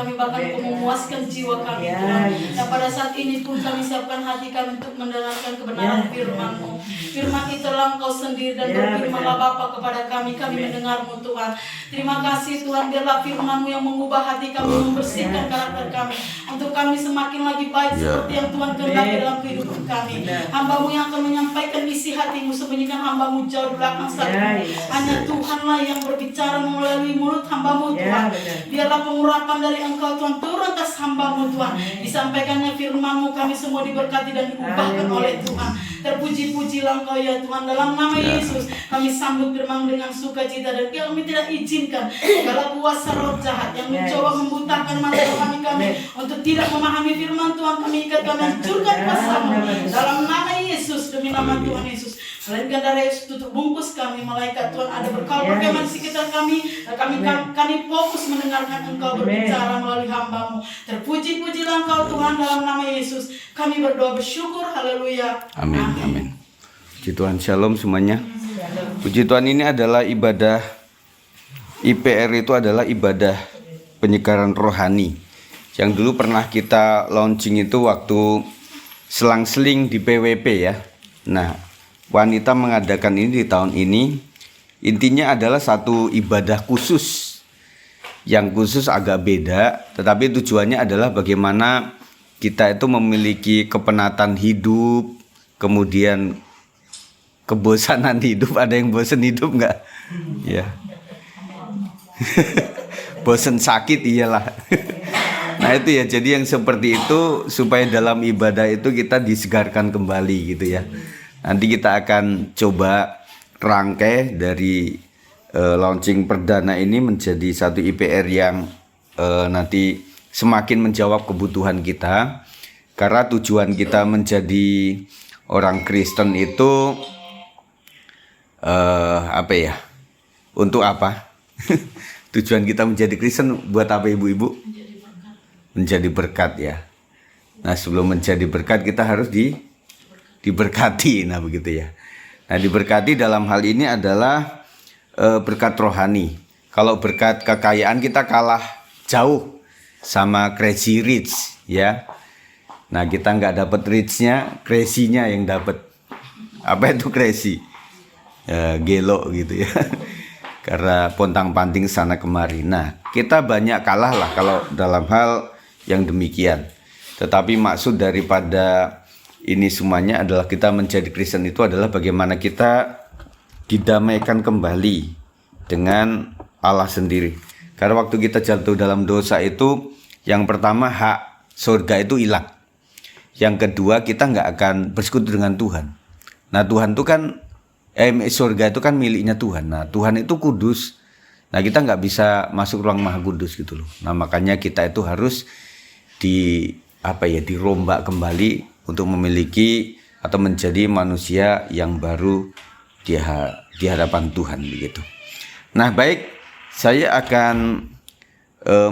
kami, bahkan Engkau memuaskan jiwa kami Tuhan. Dan pada saat ini pun kami siapkan hati kami untuk mendengarkan kebenaran firman-Mu. Firman itulah Engkau sendiri dan berfirmanlah Bapa kepada kami mendengar-Mu Tuhan. Terima kasih Tuhan, biarlah firman-Mu yang mengubah hati kami, membersihkan karakter kami, untuk kami semakin lagi baik seperti yang Tuhan kehendaki dalam kehidupan kami. Hamba-Mu yang akan menyampaikan isi hati-Mu, sembunyikan hamba-Mu jauh di belakang saat-Mu. Hanya Tuhanlah yang berbicara melalui mulut hamba-Mu Tuhan. Biarlah pengurapan dari Engkau Tuhan turun atas hamba-Mu Tuhan. Disampaikannya firman-Mu, kami semua diberkati dan diubahkan oleh Tuhan. Terpuji-pujilah Engkau ya Tuhan, dalam nama Yesus kami sambut firman dengan sukacita, dan kami tidak izinkan segala kuasa roh jahat yang mencoba membutakan mata rohani kami untuk tidak memahami firman Tuhan. Kami ikat, kami hancurkan kuasa-Mu dalam nama Yesus, demi nama Tuhan Yesus. Melainkan darah Yesus tutup bungkus kami, malaikat Tuhan ada berkau berkemah di sekitar kami, dan kami fokus mendengarkan Engkau berbicara melalui hamba-Mu. Terpuji-pujilah Engkau Tuhan, dalam nama Yesus kami berdoa bersyukur, haleluya. Amin, amin. Puji Tuhan, shalom semuanya. Puji Tuhan, ini adalah ibadah IPR, itu adalah ibadah penyegaran rohani yang dulu pernah kita launching itu waktu selang-seling di PWP ya. Nah, wanita mengadakan ini di tahun ini. Intinya adalah satu ibadah khusus, yang khusus agak beda, tetapi tujuannya adalah bagaimana kita itu memiliki kepenatan hidup, kemudian kebosanan hidup. Ada yang bosan hidup nggak? Ya. Bosan sakit iyalah. Nah itu ya, jadi yang seperti itu supaya dalam ibadah itu kita disegarkan kembali gitu ya. Nanti kita akan coba rangkai dari launching perdana ini menjadi satu IPR yang nanti semakin menjawab kebutuhan kita. Karena tujuan kita menjadi orang Kristen itu apa ya? Untuk apa? Tujuan kita menjadi Kristen buat apa ibu-ibu? Menjadi berkat ya. Nah sebelum menjadi berkat kita harus diberkati, nah begitu ya. Nah diberkati dalam hal ini adalah berkat rohani. Kalau berkat kekayaan kita kalah jauh sama crazy rich ya. Nah kita nggak dapat richnya, crazy-nya yang dapat. Apa itu crazy? Gelo gitu ya. Karena pontang-panting sana kemari. Nah kita banyak kalah lah kalau dalam hal yang demikian. Tetapi maksud daripada ini semuanya adalah kita menjadi Kristen itu adalah bagaimana kita didamaikan kembali dengan Allah sendiri. Karena waktu kita jatuh dalam dosa itu, yang pertama hak surga itu hilang. Yang kedua kita nggak akan bersekutu dengan Tuhan. Nah Tuhan itu kan surga itu kan miliknya Tuhan. Nah Tuhan itu kudus. Nah kita nggak bisa masuk ruang maha kudus gitu loh. Nah makanya kita itu harus dirombak kembali untuk memiliki atau menjadi manusia yang baru di hadapan Tuhan begitu. Nah baik, saya akan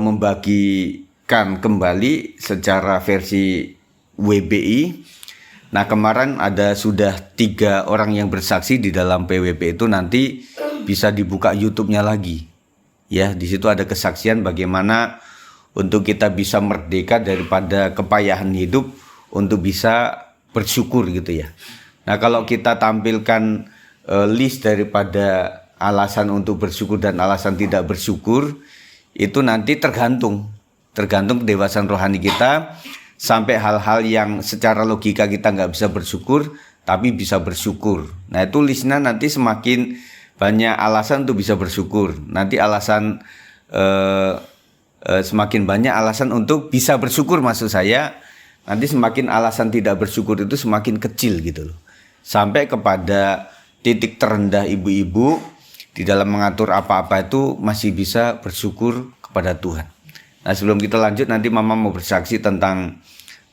membagikan kembali secara versi WBI. Nah kemarin ada sudah 3 orang yang bersaksi di dalam PWP itu, nanti bisa dibuka YouTube-nya lagi. Ya, di situ ada kesaksian bagaimana untuk kita bisa merdeka daripada kepayahan hidup untuk bisa bersyukur gitu ya. Nah kalau kita tampilkan list daripada alasan untuk bersyukur dan alasan tidak bersyukur, itu nanti tergantung kedewasaan rohani kita, sampai hal-hal yang secara logika kita nggak bisa bersyukur tapi bisa bersyukur. Nah itu listnya nanti semakin banyak alasan untuk bisa bersyukur, nanti alasan semakin banyak alasan untuk bisa bersyukur, maksud saya nanti semakin alasan tidak bersyukur itu semakin kecil gitu loh, sampai kepada titik terendah ibu-ibu di dalam mengatur apa-apa itu masih bisa bersyukur kepada Tuhan. Nah sebelum kita lanjut, nanti mama mau bersaksi tentang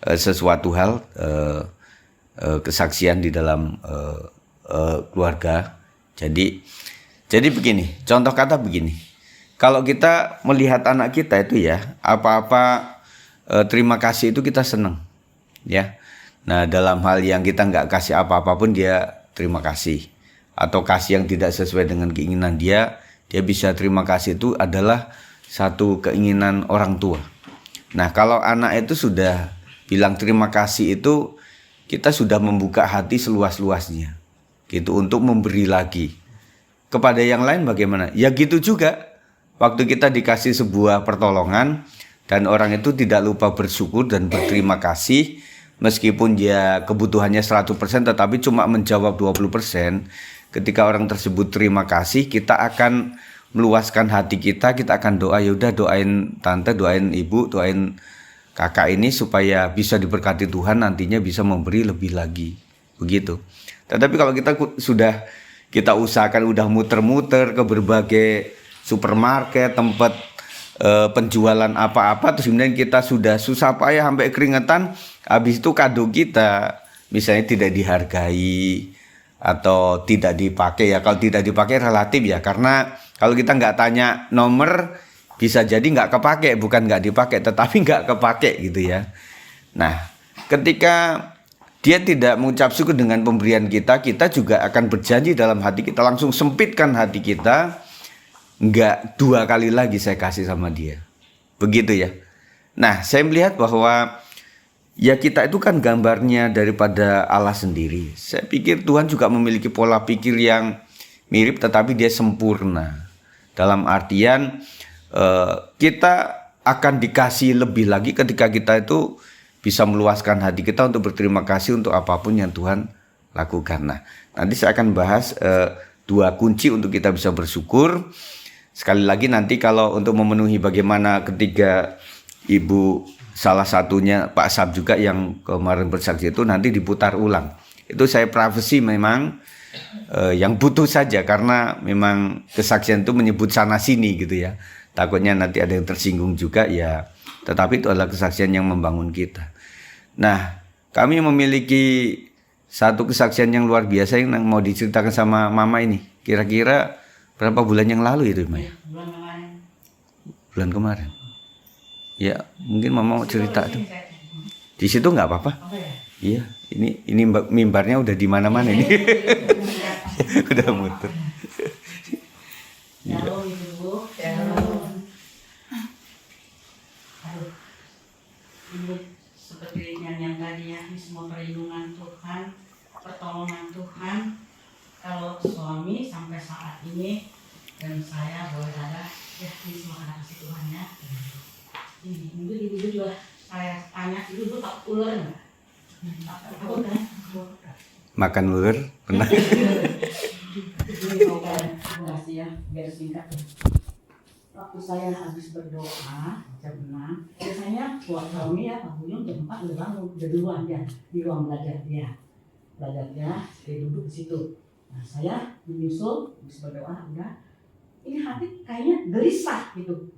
sesuatu hal, kesaksian di dalam keluarga. Jadi begini, contoh kata begini, kalau kita melihat anak kita itu ya, apa-apa terima kasih itu kita senang ya. Nah dalam hal yang kita nggak kasih apa-apa pun dia terima kasih, atau kasih yang tidak sesuai dengan keinginan dia bisa terima kasih, itu adalah satu keinginan orang tua. Nah, kalau anak itu sudah bilang terima kasih itu, kita sudah membuka hati seluas-luasnya gitu untuk memberi lagi. Kepada yang lain bagaimana? Ya gitu juga. Waktu kita dikasih sebuah pertolongan dan orang itu tidak lupa bersyukur dan berterima kasih, meskipun dia kebutuhannya 100% tetapi cuma menjawab 20%, ketika orang tersebut terima kasih, kita akan meluaskan hati kita akan doa, yaudah doain tante, doain ibu, doain kakak ini supaya bisa diberkati Tuhan, nantinya bisa memberi lebih lagi. Begitu. Tetapi kalau kita usahakan udah muter-muter ke berbagai supermarket, tempat penjualan apa-apa, terus kemudian kita sudah susah payah sampai keringetan, habis itu kado kita misalnya tidak dihargai atau tidak dipakai ya. Kalau tidak dipakai relatif ya, karena kalau kita nggak tanya nomor, bisa jadi nggak kepake, bukan nggak dipakai, tetapi nggak kepake gitu ya. Nah, ketika dia tidak mengucap syukur dengan pemberian kita juga akan berjanji dalam hati kita, langsung sempitkan hati kita, nggak 2 kali lagi saya kasih sama dia. Begitu ya. Nah, saya melihat bahwa ya kita itu kan gambarnya daripada Allah sendiri. Saya pikir Tuhan juga memiliki pola pikir yang mirip, tetapi dia sempurna. Dalam artian kita akan dikasih lebih lagi ketika kita itu bisa meluaskan hati kita untuk berterima kasih untuk apapun yang Tuhan lakukan. Nah, nanti saya akan bahas 2 kunci untuk kita bisa bersyukur. Sekali lagi nanti kalau untuk memenuhi bagaimana ketiga ibu, salah satunya Pak Sab juga yang kemarin bersaksi itu nanti diputar ulang. Itu saya privasi memang yang butuh saja, karena memang kesaksian itu menyebut sana sini gitu ya. Takutnya nanti ada yang tersinggung juga ya. Tetapi itu adalah kesaksian yang membangun kita. Nah, kami memiliki satu kesaksian yang luar biasa yang mau diceritakan sama Mama ini. Kira-kira berapa bulan yang lalu itu, Maya? Bulan kemarin. Bulan kemarin. Ya, mungkin Mama mau cerita tuh. Di situ nggak apa-apa? Iya, ini mimbarnya udah di mana-mana ini. Udah muter. Halo Ibu. Halo. Ibu, seperti yang tadi ya, ini semua perlindungan Tuhan, pertolongan Tuhan. Kalau suami sampai saat ini dan saya boleh ada, ya ini semua karena kasih Tuhan ya. Ini ibu juga saya tanya, ibu tak ular nggak? Takut kan? Makan ular pernah? Enggak sih ya, biar singkat. Waktu saya habis berdoa jam 6, biasanya buat suami ya Pak Buyung jam 4 udah bangun, udah duluan ya di ruang belajar dia. Belajarnya dia duduk di situ. Nah, saya menyusul habis berdoa udah. Ini hati kayaknya gelisah gitu.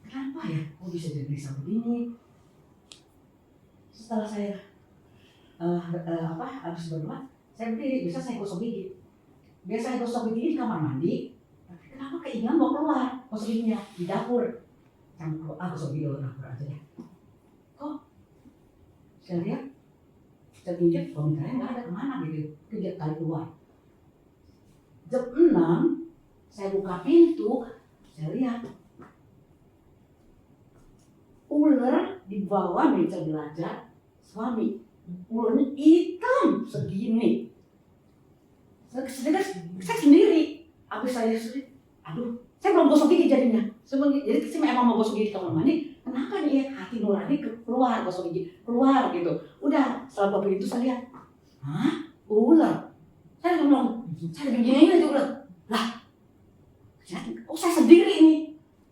Kenapa ya? Kok bisa jadi gelisah begini? Setelah saya habis berdoa, saya berdiri, bisa saya gosok gigi. Biasa saya gosok gigi di kamar mandi, tapi kenapa keinginan mau keluar gosok giginya di dapur? Campur, gosok gigi di dapur aja deh. Kok? Saya lihat, saya pinjam, suami saya nggak ada kemana gitu, kerja kali keluar. Jam 6, saya buka pintu, saya lihat ular di bawah meja belajar suami. Ularnya hitam segini. Saya sendiri, habis saya sendiri, aduh, saya belum gosok gigi jadinya. Jadi saya memang mau gosok gigi kamar mandi, kenapa nih hati nurani keluar gosok gigi, keluar gitu. Udah, setelah buka pintu saya lihat, hah? Ular. Saya bilang, saya begini aja ular. Lah, saya sendiri ini.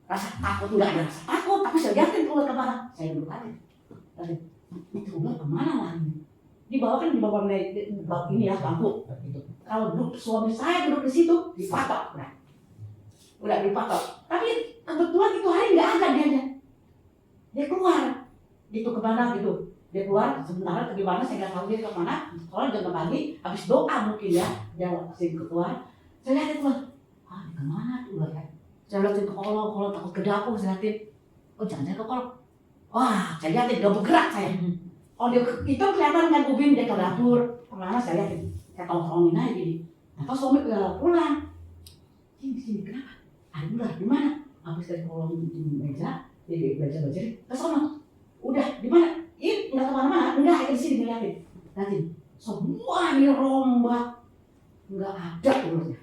Rasa takut, enggak ada rasa takut, tapi saya lihatin ular kemana. Saya duduk aja. Itu ular kemana lagi? Di bawah ini ya, bangku. Gitu. Kalau suami saya duduk di situ, dipatok. Udah dipatok. Tapi kebetulan itu hari nggak ada dianya. Dia keluar. Gitu kemana gitu. Dia keluar, sebenarnya bagaimana saya nggak tahu dia kemana. Soalnya jam pagi, habis doa mungkin ya. Dia kasih keluar. Saya lihat dia keluar. Kemana tuh ular ya? Saya lihatin ke kolong takut ke dapur, saya lihatin. Oh jangan ke kolong. Wah, saya lihatin, udah bergerak saya. Oh dia itu kelihatan kan ubin dia ke dapur. Kemana saya lihatin. Saya tolong-tolongin aja gini. Atau suami pulang. Sini, kenapa? Ada ular, di mana? Habis dari kolong di meja, dia belajar ke sana. di mana? Ini nggak kemana-mana, enggak di sini ngeliatin. Liatin, semua ini rombak, nggak ada ularnya,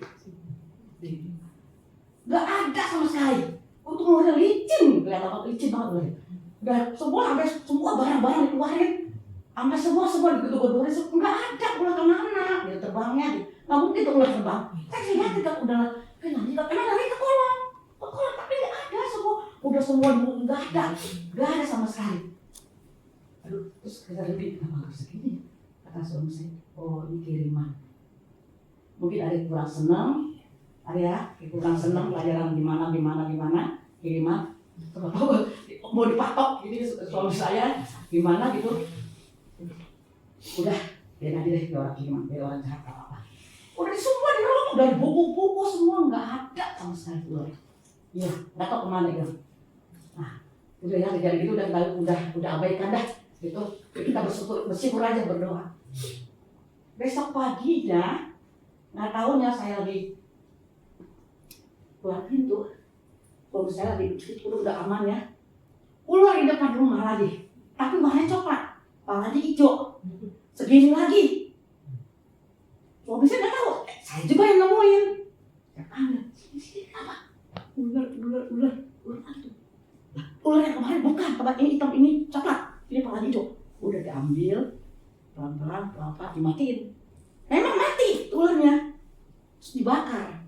nggak ada sama sekali. Untuk ularnya licin, kelihatan apa licin banget ularnya. Dan semua barang-barang dikeluarin, sampai semua digodok-godokin, nggak ada ular kemana? Dia terbangnya, nggak mungkin tuh ular terbang. Saya lihat kita udah, emang lari ke kolam, tapi nggak ada semua, udah semua nggak ada sama sekali. Aduh, terus kita lebih kenapa harus segini? Kata suami saya, oh ini kiriman. Mungkin ada yang kurang senang, pelajaran gimana, kiriman. Mau dipatok, ini suami saya gimana gitu. Udah, biar aja deh orang kiriman, biar orang jahat apa. Udah semua di rumah, udah buku-buku semua nggak ada sama sekali ular. Iya, nggak tahu kemana ya. Nah, udah ya kejadian itu udah abaikan dah. Gitu, kita bersyukur aja, berdoa. Besok paginya, nggak tahunya saya lagi keluar pintu, kalau saya lagi udah aman ya, ular di depan rumah lagi, tapi warnanya coklat, palanya hijau, segini lagi. Suami saya nggak tahu, saya juga yang nemuin. Saya panggil, sini apa? Ular itu. Ular yang kemarin bukan, tempat ini hitam, ini coklat. Ini palanya hijau, udah diambil pelan-pelan dimatiin. Memang mati ularnya, terus dibakar.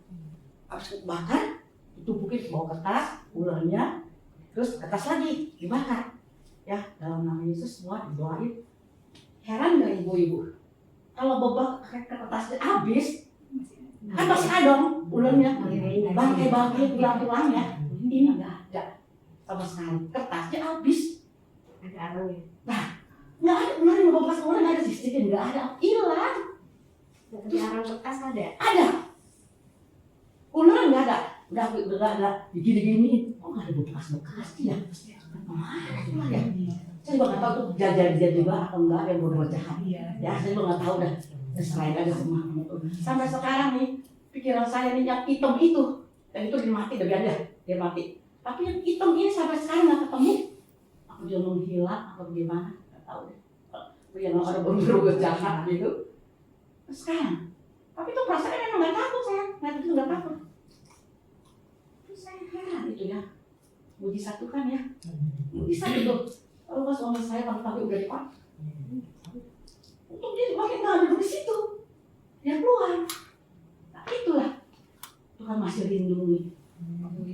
Habis dibakar, ditumpukin bawa kertas ularnya, terus kertas lagi dibakar. Ya, dalam nama Yesus semua didoain. Heran nggak ibu-ibu? Kalau kertasnya habis, kan masih ada dong ularnya, bangkai tulang-tulangnya. Ini nggak ada sama sekali, kertasnya habis. Ada arang ya? Nah, nggak ada ular yang bekas ular, nggak ada sistemnya, nggak ada, hilang. Tapi arang bekas ada? Ada, ular nggak ada, digini-gini, kok nggak ada bekas ya? Kemana ya? Saya juga nggak tahu tuh jajan juga atau enggak yang berbuat jahat. Ya, saya juga nggak tahu dah. Selain aja semua. Sampai sekarang nih, pikiran saya nih yang hitam itu, dan itu dia mati, dia mati. Tapi yang hitam ini sampai sekarang nggak ketemu. Dia menghilang atau gimana, nggak tahu deh. Yang ada berbuat jahat gitu. Sekarang, tapi itu perasaan memang nggak takut saya, nggak takut. Itu saya heran itu ya, mujizat Tuhan ya, mujizat itu. Kalau pas suami saya pagi-pagi udah dipak, untuk dia pakai nggak di situ, dia keluar. Nah itulah Tuhan masih lindungi.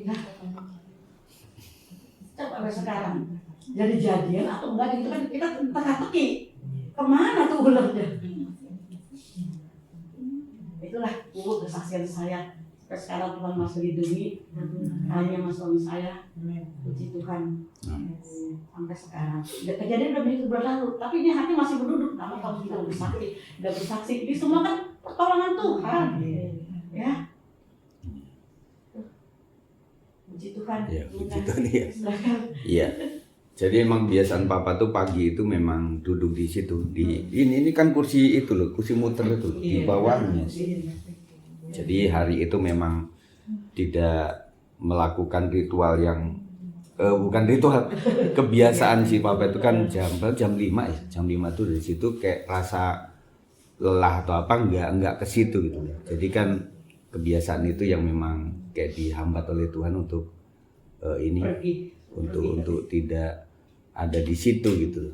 Nah, coba sekarang. Jadi jadian atau enggak gitu kan kita teka-teki kemana tuh ularnya. Itulah kesaksian saya. Sampai sekarang Tuhan masih lindungi hanya mas suami saya. Puji Tuhan. Sampai sekarang kejadian udah begitu berlalu, tapi ini hati masih berduduk. Nama kalau kita udah bersaksi, ini semua kan pertolongan Tuhan. Ya. Puji Tuhan. Ya, puji Tuhan ya. Iya. Jadi emang kebiasaan papa tuh pagi itu memang duduk di situ. Ini kan kursi itu loh, kursi muter itu di bawahnya. Jadi hari itu memang tidak melakukan ritual yang bukan ritual, kebiasaan si papa itu kan jam 5 ya. Jam 5 tuh dari situ kayak rasa lelah atau apa enggak ke situ gitu. Jadi kan kebiasaan itu yang memang kayak dihambat oleh Tuhan untuk untuk tidak ada di situ gitu.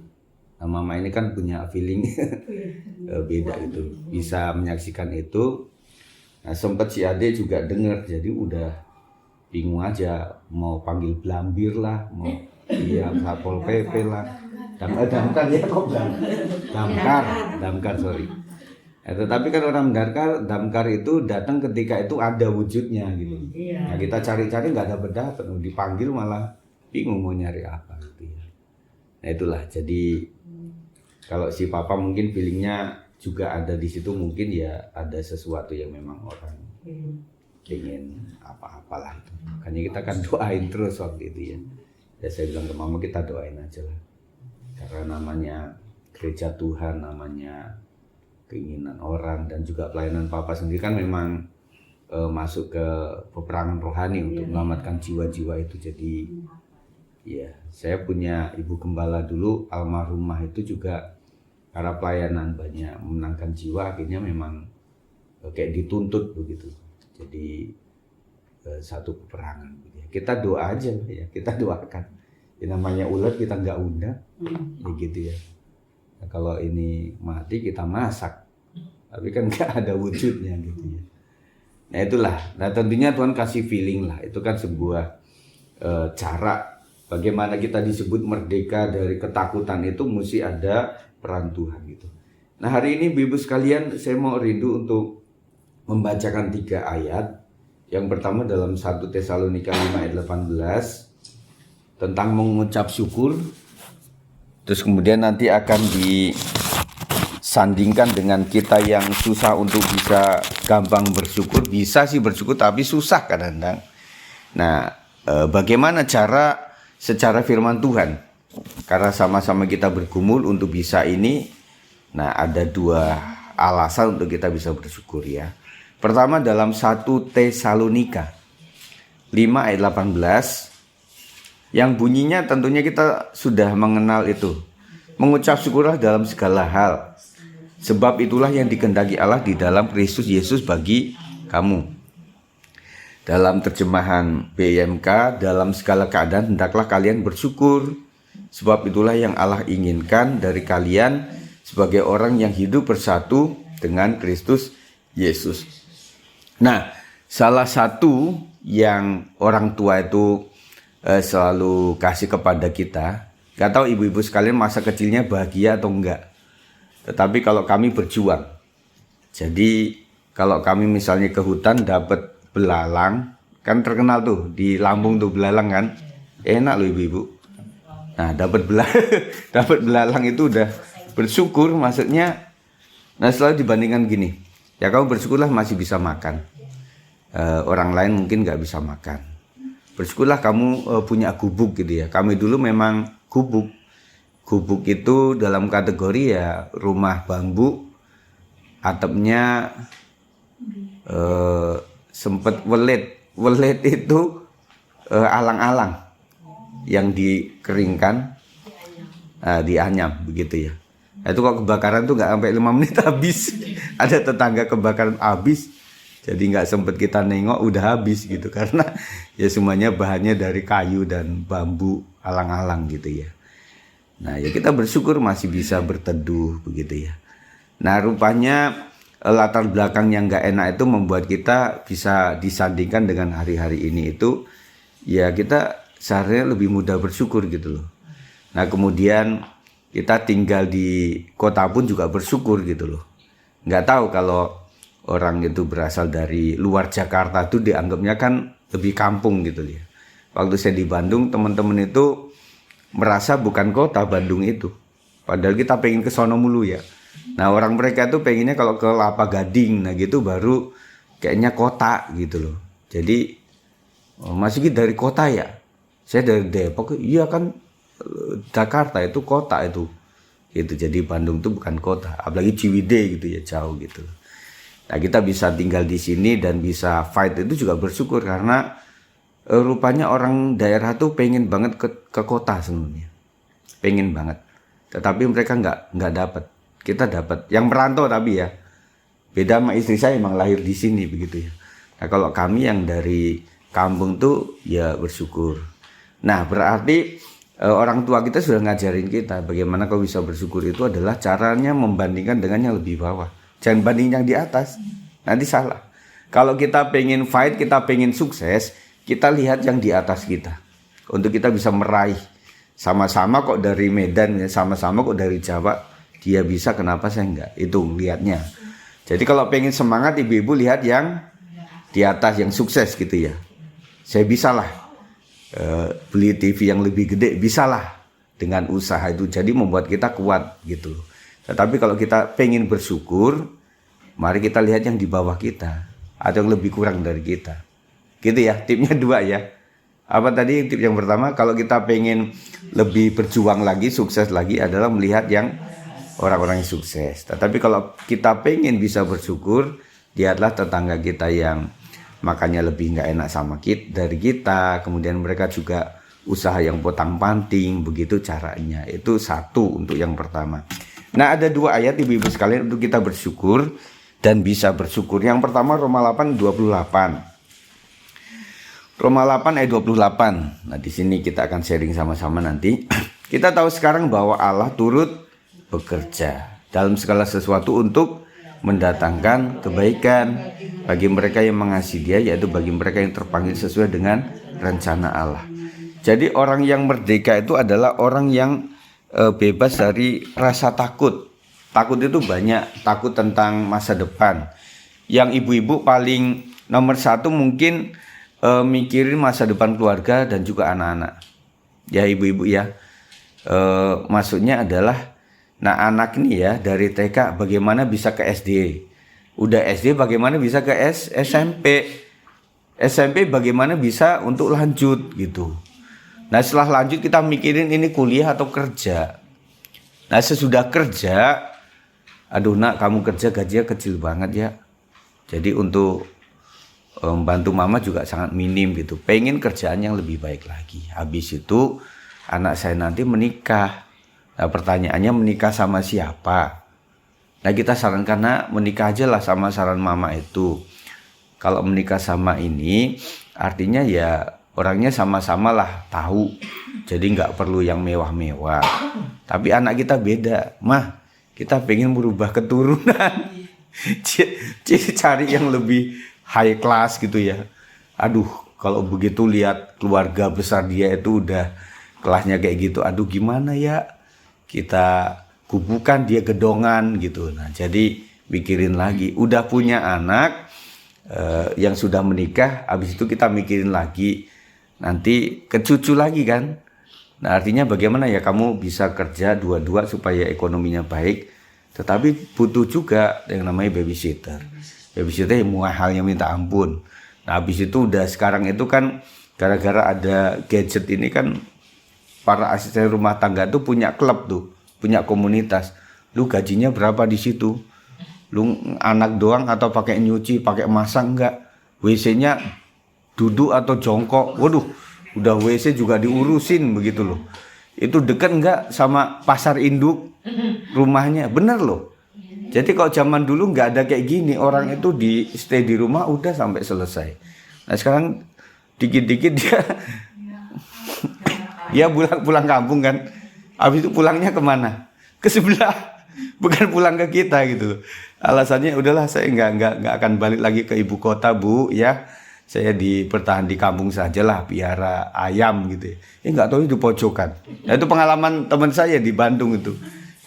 Nah, mama ini kan punya feeling beda gitu, bisa menyaksikan itu. Nah, sempat si Ade juga dengar, jadi udah bingung aja mau panggil Blambir lah, mau Satpol PP lah, damkar ya kok damkar sorry. Tetapi kan orang damkar itu datang ketika itu ada wujudnya gitu. Nah, kita cari-cari nggak dapat, dipanggil malah bingung mau nyari apa gitu ya. Nah itulah, jadi kalau si papa mungkin feelingnya juga ada di situ, mungkin ya ada sesuatu yang memang orang ingin apa-apalah itu. Makanya kita kan doain terus waktu itu ya. Ya saya bilang ke mama, kita doain aja lah. Karena namanya gereja Tuhan, namanya keinginan orang, dan juga pelayanan papa sendiri kan memang masuk ke peperangan rohani untuk menyelamatkan jiwa-jiwa itu. Jadi Ya, saya punya ibu gembala dulu almarhumah itu juga karena pelayanan banyak memenangkan jiwa, akhirnya memang kayak dituntut begitu. Jadi satu peperangan. Kita doa aja ya, kita doakan. Ya, namanya ular kita nggak undang, ya gitu ya. Nah, kalau ini mati kita masak, tapi kan nggak ada wujudnya gitu ya. Nah itulah. Nah tentunya Tuhan kasih feeling lah. Itu kan sebuah cara bagaimana kita disebut merdeka dari ketakutan itu mesti ada peran Tuhan gitu. Nah hari ini Ibu sekalian saya mau rindu untuk membacakan 3 ayat. Yang pertama dalam 1 Tesalonika 5 ayat 18 tentang mengucap syukur. Terus kemudian nanti akan disandingkan dengan kita yang susah untuk bisa gampang bersyukur. Bisa sih bersyukur tapi susah kadang-kadang. Nah bagaimana cara secara firman Tuhan? Karena sama-sama kita bergumul untuk bisa ini. Nah ada 2 alasan untuk kita bisa bersyukur ya. Pertama dalam 1 Tesalonika 5 ayat 18 yang bunyinya tentunya kita sudah mengenal itu. Mengucap syukurlah dalam segala hal, sebab itulah yang dikehendaki Allah di dalam Kristus Yesus bagi kamu. Dalam terjemahan BMK, dalam segala keadaan hendaklah kalian bersyukur, sebab itulah yang Allah inginkan dari kalian sebagai orang yang hidup bersatu dengan Kristus Yesus. Nah, salah satu yang orang tua itu selalu kasih kepada kita, gak tahu ibu-ibu sekalian masa kecilnya bahagia atau enggak, tetapi kalau kami berjuang. Jadi kalau kami misalnya ke hutan dapat belalang, kan terkenal tuh di Lampung tuh belalang kan, enak loh ibu-ibu. Nah dapat belalang itu udah bersyukur maksudnya. Nah selalu dibandingkan gini, ya kamu bersyukurlah masih bisa makan. Orang lain mungkin nggak bisa makan. Bersyukurlah kamu punya gubuk gitu ya. Kami dulu memang gubuk. Gubuk itu dalam kategori ya rumah bambu, atapnya sempet welet. Welet itu alang-alang yang dikeringkan, dianyam begitu ya. Itu kalau kebakaran tuh nggak sampai 5 menit habis. Ada tetangga kebakaran habis. Jadi nggak sempet kita nengok udah habis gitu, karena ya semuanya bahannya dari kayu dan bambu alang-alang gitu ya. Nah ya kita bersyukur masih bisa berteduh begitu ya. Nah rupanya latar belakang yang nggak enak itu membuat kita bisa disandingkan dengan hari-hari ini itu ya kita seharusnya lebih mudah bersyukur gitu loh. Nah kemudian kita tinggal di kota pun juga bersyukur gitu loh. Nggak tahu kalau orang itu berasal dari luar Jakarta tuh dianggapnya kan lebih kampung gitu ya. Waktu saya di Bandung teman-teman itu merasa bukan kota Bandung itu. Padahal kita pengen ke sono mulu ya. Nah orang mereka tuh pengennya kalau ke Kelapa Gading, nah gitu baru kayaknya kota gitu loh. Jadi masih dari kota ya. Saya dari Depok, iya kan Jakarta itu kota itu. Gitu. Jadi Bandung itu bukan kota, apalagi Ciwidey gitu ya, jauh gitu. Nah kita bisa tinggal di sini dan bisa fight itu juga bersyukur karena rupanya orang daerah tuh pengen banget ke kota sebenarnya, pengen banget. Tetapi mereka nggak dapat, kita dapat. Yang merantau tapi ya, beda sama istri saya emang lahir di sini begitu ya. Nah kalau kami yang dari kampung tuh ya bersyukur. Nah berarti orang tua kita sudah ngajarin kita bagaimana kau bisa bersyukur itu adalah caranya membandingkan dengan yang lebih bawah. Jangan banding yang di atas, nanti salah. Kalau kita pengen fight, kita pengen sukses, kita lihat yang di atas kita. Untuk kita bisa meraih. Sama-sama kok dari Medan, sama-sama kok dari Jawa. Dia bisa, kenapa saya enggak? Itu lihatnya. Jadi kalau pengen semangat, ibu-ibu lihat yang di atas, yang sukses gitu ya. Saya bisalah beli TV yang lebih gede, bisalah dengan usaha itu. Jadi membuat kita kuat gitu. Tetapi kalau kita pengen bersyukur, mari kita lihat yang di bawah kita atau yang lebih kurang dari kita. Gitu ya, tipnya 2 ya. Apa tadi tip yang pertama? Kalau kita pengen lebih berjuang lagi, sukses lagi adalah melihat yang orang-orang yang sukses. Tetapi kalau kita pengen bisa bersyukur, lihatlah tetangga kita yang makannya lebih nggak enak sama kita, dari kita. Kemudian mereka juga usaha yang potang-panting, begitu caranya. Itu satu untuk yang pertama. Nah, ada 2 ayat ibu-ibu sekalian untuk kita bersyukur dan bisa bersyukur. Yang pertama Roma 8:28. Roma 8 ayat 28. Nah, di sini kita akan sharing sama-sama nanti. Kita tahu sekarang bahwa Allah turut bekerja dalam segala sesuatu untuk mendatangkan kebaikan bagi mereka yang mengasihi Dia, yaitu bagi mereka yang terpanggil sesuai dengan rencana Allah. Jadi orang yang merdeka itu adalah orang yang bebas dari rasa takut. Takut itu banyak, takut tentang masa depan. Yang ibu-ibu paling nomor 1 mungkin mikirin masa depan keluarga dan juga anak-anak. Ya ibu-ibu ya. Maksudnya adalah, nah anak ini ya dari TK bagaimana bisa ke SD, udah SD bagaimana bisa ke SMP, SMP bagaimana bisa untuk lanjut gitu. Nah setelah lanjut kita mikirin ini kuliah atau kerja. Nah sesudah kerja, aduh nak kamu kerja gajinya kecil banget ya. Jadi untuk membantu mama juga sangat minim gitu. Pengen kerjaan yang lebih baik lagi. Habis itu anak saya nanti menikah. Nah pertanyaannya menikah sama siapa? Nah kita sarankan nak menikah aja lah sama saran mama itu. Kalau menikah sama ini artinya ya orangnya sama-sama lah tahu. Jadi nggak perlu yang mewah-mewah. Tapi anak kita beda. Mah kita pengen merubah keturunan. Cari yang lebih high class gitu ya. Aduh kalau begitu lihat keluarga besar dia itu udah kelasnya kayak gitu. Aduh gimana ya kita kubukan dia gedongan gitu. Nah jadi mikirin lagi. Udah punya anak yang sudah menikah, habis itu kita mikirin lagi nanti ke cucu lagi kan. Nah artinya bagaimana ya kamu bisa kerja dua-dua supaya ekonominya baik, tetapi butuh juga yang namanya babysitter. Babysitter yang mahalnya minta ampun. Nah habis itu udah sekarang itu kan gara-gara ada gadget ini kan para asisten rumah tangga tuh punya klub tuh, punya komunitas. Lu gajinya berapa di situ? Lu anak doang atau pakai nyuci, pakai masak enggak? WC-nya duduk atau jongkok? Waduh, udah WC juga diurusin begitu loh. Itu dekat enggak sama pasar induk rumahnya? Bener loh. Jadi kalau zaman dulu nggak ada kayak gini, orang itu di stay di rumah udah sampai selesai. Nah sekarang dikit-dikit dia ya pulang kampung kan, habis itu pulangnya kemana? Ke sebelah, bukan pulang ke kita gitu. Alasannya udahlah saya nggak akan balik lagi ke ibu kota bu ya, saya bertahan di kampung sajalah piara ayam gitu. Nggak tahu itu pojokan. Nah, itu pengalaman teman saya di Bandung itu.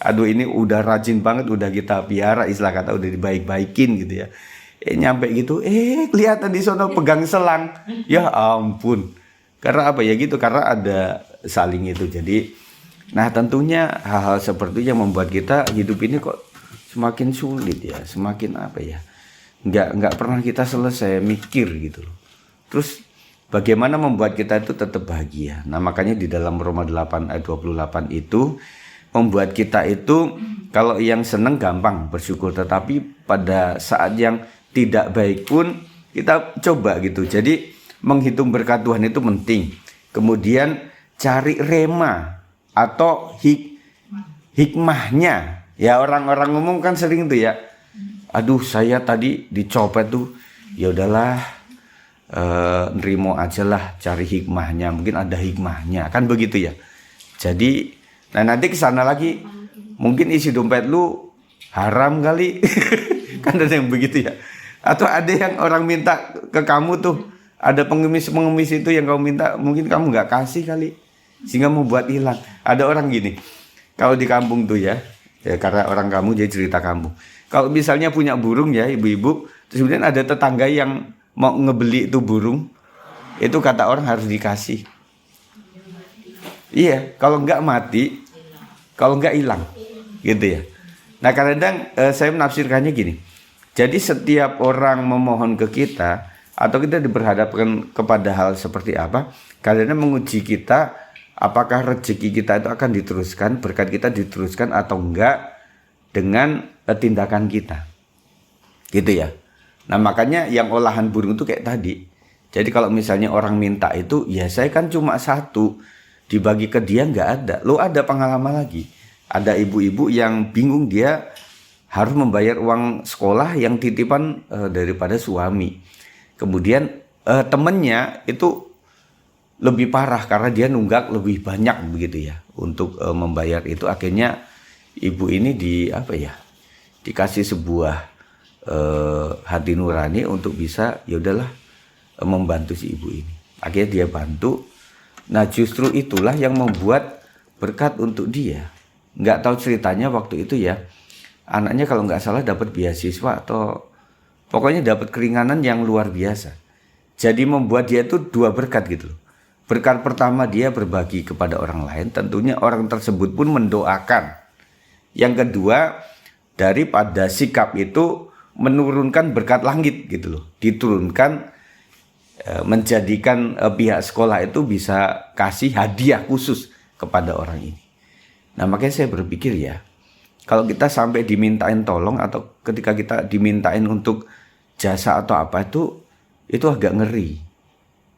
Aduh ini udah rajin banget, udah kita piara istilah kata udah dibaik-baikin gitu ya. Nyampe gitu, kelihatan di sono pegang selang. Ya ampun. Karena apa ya gitu, karena ada saling itu. Jadi, nah tentunya hal-hal seperti itu yang membuat kita hidup ini kok semakin sulit ya, semakin apa ya. Nggak pernah kita selesai mikir gitu loh. Terus bagaimana membuat kita itu tetap bahagia. Nah makanya di dalam Roma 8 ayat 28 itu membuat kita itu kalau yang seneng gampang bersyukur, tetapi pada saat yang tidak baik pun kita coba gitu. Jadi menghitung berkat Tuhan itu penting. Kemudian cari rema atau hikmahnya. Ya orang-orang umum kan sering tuh ya. Aduh saya tadi dicopet tuh, ya udahlah nerimo aja lah, cari hikmahnya. Mungkin ada hikmahnya kan begitu ya. Jadi nah nanti kesana lagi mungkin isi dompet lu haram kali. Kan ada yang begitu ya. Atau ada yang orang minta ke kamu tuh, ada pengemis itu yang kamu minta, mungkin kamu nggak kasih kali, sehingga membuat hilang. Ada orang gini, kalau di kampung tuh ya karena orang kamu jadi cerita kampung. Kalau misalnya punya burung ya ibu-ibu, terus kemudian ada tetangga yang mau ngebeli itu burung, itu kata orang harus dikasih. Iya, kalau nggak mati, kalau nggak hilang, gitu ya. Nah kadang saya menafsirkannya gini. Jadi setiap orang memohon ke kita atau kita diberhadapkan kepada hal seperti apa, kadang-kadang menguji kita apakah rezeki kita itu akan diteruskan, berkat kita diteruskan atau enggak dengan tindakan kita. Gitu ya. Nah makanya yang olahan burung itu kayak tadi. Jadi kalau misalnya orang minta itu, ya saya kan cuma satu, dibagi ke dia nggak ada. Lo ada pengalaman lagi, ada ibu-ibu yang bingung dia harus membayar uang sekolah yang titipan daripada suami. Kemudian temennya itu lebih parah karena dia nunggak lebih banyak begitu ya untuk membayar itu. Akhirnya ibu ini dikasih sebuah hati nurani untuk bisa ya udahlah membantu si ibu ini. Akhirnya dia bantu. Nah justru itulah yang membuat berkat untuk dia. Nggak tahu ceritanya waktu itu ya, anaknya kalau nggak salah dapat beasiswa atau pokoknya dapat keringanan yang luar biasa. Jadi membuat dia itu dua berkat gitu loh. Berkat pertama dia berbagi kepada orang lain, tentunya orang tersebut pun mendoakan. Yang kedua, daripada sikap itu menurunkan berkat langit gitu loh. Diturunkan, menjadikan pihak sekolah itu bisa kasih hadiah khusus kepada orang ini. Nah makanya saya berpikir ya, kalau kita sampai dimintain tolong atau ketika kita dimintain untuk jasa atau apa itu agak ngeri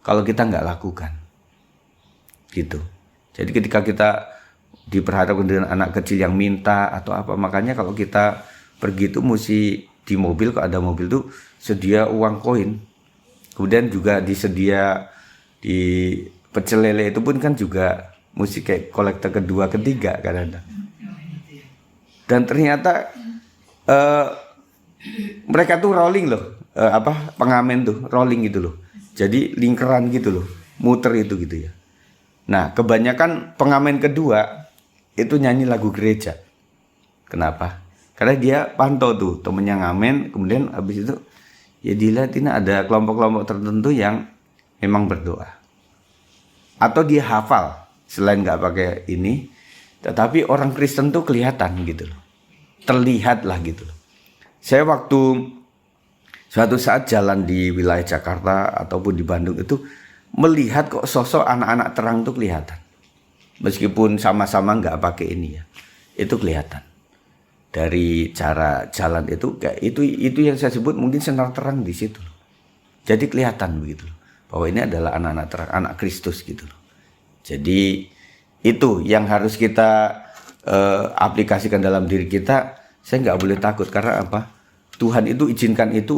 kalau kita nggak lakukan gitu. Jadi ketika kita diperhadapkan dengan anak kecil yang minta atau apa, makanya kalau kita pergi itu mesti di mobil, kalau ada mobil tuh sedia uang koin, kemudian juga disedia di pecel lele itu pun kan juga mesti kayak kolektor kedua ketiga kadang-kadang. Dan ternyata mereka tuh rolling loh, pengamen tuh rolling gitu loh. Jadi lingkaran gitu loh, muter itu gitu ya. Nah kebanyakan pengamen kedua itu nyanyi lagu gereja. Kenapa? Karena dia pantau tuh temennya ngamen, kemudian habis itu ya dilihat ini ada kelompok-kelompok tertentu yang memang berdoa. Atau dia hafal, selain nggak pakai ini, tetapi orang Kristen tuh kelihatan gitu loh. Terlihat lah gitu loh. Saya waktu suatu saat jalan di wilayah Jakarta ataupun di Bandung itu melihat kok sosok anak-anak terang tuh kelihatan. Meskipun sama-sama nggak pakai ini ya, itu kelihatan. Dari cara jalan itu kayak itu yang saya sebut mungkin sinar terang di situ loh. Jadi kelihatan begitu loh, bahwa ini adalah anak-anak terang, anak Kristus gitu loh. Jadi itu yang harus kita aplikasikan dalam diri kita. Saya nggak boleh takut karena apa? Tuhan itu izinkan itu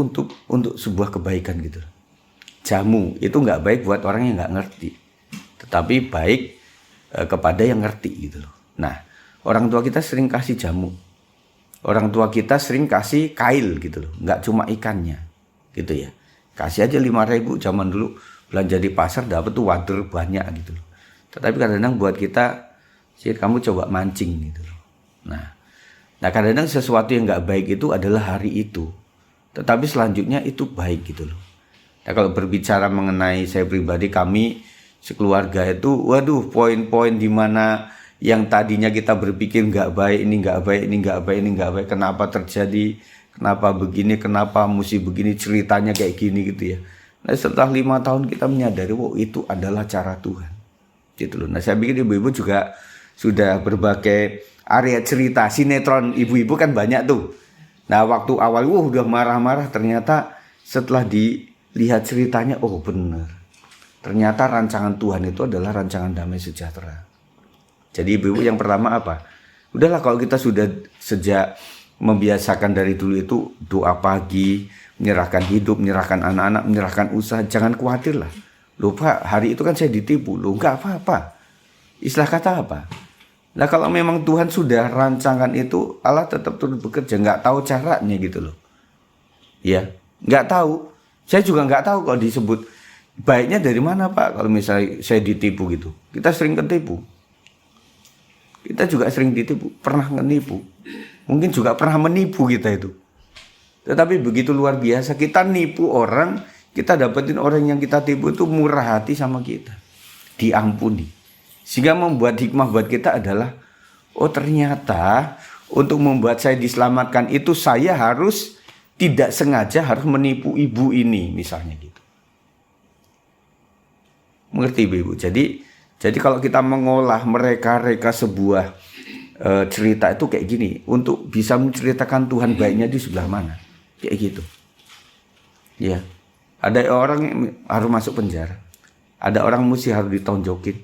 untuk sebuah kebaikan gitu loh. Jamu itu nggak baik buat orang yang nggak ngerti, tetapi baik kepada yang ngerti gitu loh. Nah orang tua kita sering kasih jamu, orang tua kita sering kasih kail gitu loh, nggak cuma ikannya gitu ya. Kasih aja 5.000 zaman dulu belanja di pasar dapat tuh wader banyak gitu loh. Tetapi kadang-kadang buat kita sih kamu coba mancing gitu loh. Nah kadang-kadang sesuatu yang nggak baik itu adalah hari itu, tetapi selanjutnya itu baik gitu loh. Nah kalau berbicara mengenai saya pribadi, kami sekeluarga itu, waduh poin-poin di mana yang tadinya kita berpikir nggak baik, ini nggak baik, ini nggak baik, ini nggak baik, kenapa terjadi, kenapa begini, kenapa mesti begini, ceritanya kayak gini gitu ya. Nah setelah 5 tahun kita menyadari, wow itu adalah cara Tuhan gitu loh. Nah saya pikir ibu-ibu juga sudah berbagai area cerita, sinetron ibu-ibu kan banyak tuh. Nah waktu awal udah marah-marah, ternyata setelah dilihat ceritanya, oh bener, ternyata rancangan Tuhan itu adalah rancangan damai sejahtera. Jadi ibu-ibu yang pertama apa? Udahlah kalau kita sudah sejak membiasakan dari dulu itu doa pagi, menyerahkan hidup, menyerahkan anak-anak, menyerahkan usaha, jangan khawatir lah. Loh Pak, hari itu kan saya ditipu. Loh enggak apa-apa. Istilah kata apa? Nah kalau memang Tuhan sudah rancangan itu, Allah tetap turut bekerja, nggak tahu caranya gitu loh. Ya, nggak tahu. Saya juga nggak tahu kalau disebut baiknya dari mana Pak. Kalau misalnya saya ditipu gitu, kita sering ketipu. Kita juga sering ditipu, pernah menipu. Mungkin juga pernah menipu kita itu. Tetapi begitu luar biasa, kita nipu orang, kita dapetin orang yang kita tipu itu murah hati sama kita, diampuni. Sehingga membuat hikmah buat kita adalah, oh ternyata untuk membuat saya diselamatkan itu saya harus tidak sengaja harus menipu ibu ini misalnya gitu. Mengerti ibu? Jadi kalau kita mengolah mereka sebuah cerita itu kayak gini, untuk bisa menceritakan Tuhan baiknya di sebelah mana, kayak gitu. Ya. Ada orang yang harus masuk penjara. Ada orang mesti harus ditonjokin.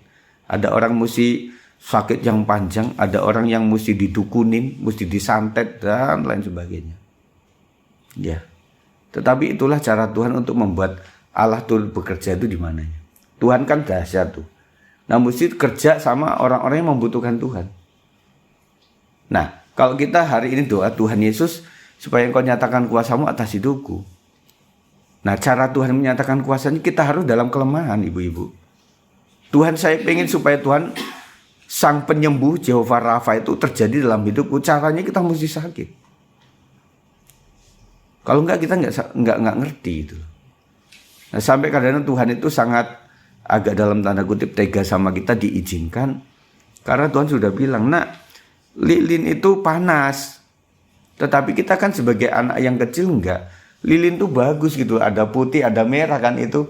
Ada orang mesti sakit yang panjang. Ada orang yang mesti didukunin, mesti disantet dan lain sebagainya. Ya. Tetapi itulah cara Tuhan untuk membuat Allah tuh bekerja itu di mananya. Tuhan kan dahsyat tuh. Nah, mesti kerja sama orang-orang yang membutuhkan Tuhan. Nah, kalau kita hari ini doa Tuhan Yesus supaya Engkau nyatakan kuasa-Mu atas hidupku. Nah, cara Tuhan menyatakan kuasanya kita harus dalam kelemahan, ibu-ibu. Tuhan, saya pengen supaya Tuhan Sang Penyembuh Jehovah Rafa itu terjadi dalam hidupku. Caranya kita mesti sakit. Kalau enggak kita enggak ngerti itu. Nah, sampai kadang-kadang Tuhan itu sangat agak dalam tanda kutip tega sama kita diizinkan. Karena Tuhan sudah bilang, nak, lilin itu panas. Tetapi kita kan sebagai anak yang kecil enggak. Lilin itu bagus gitu. Ada putih, ada merah kan itu.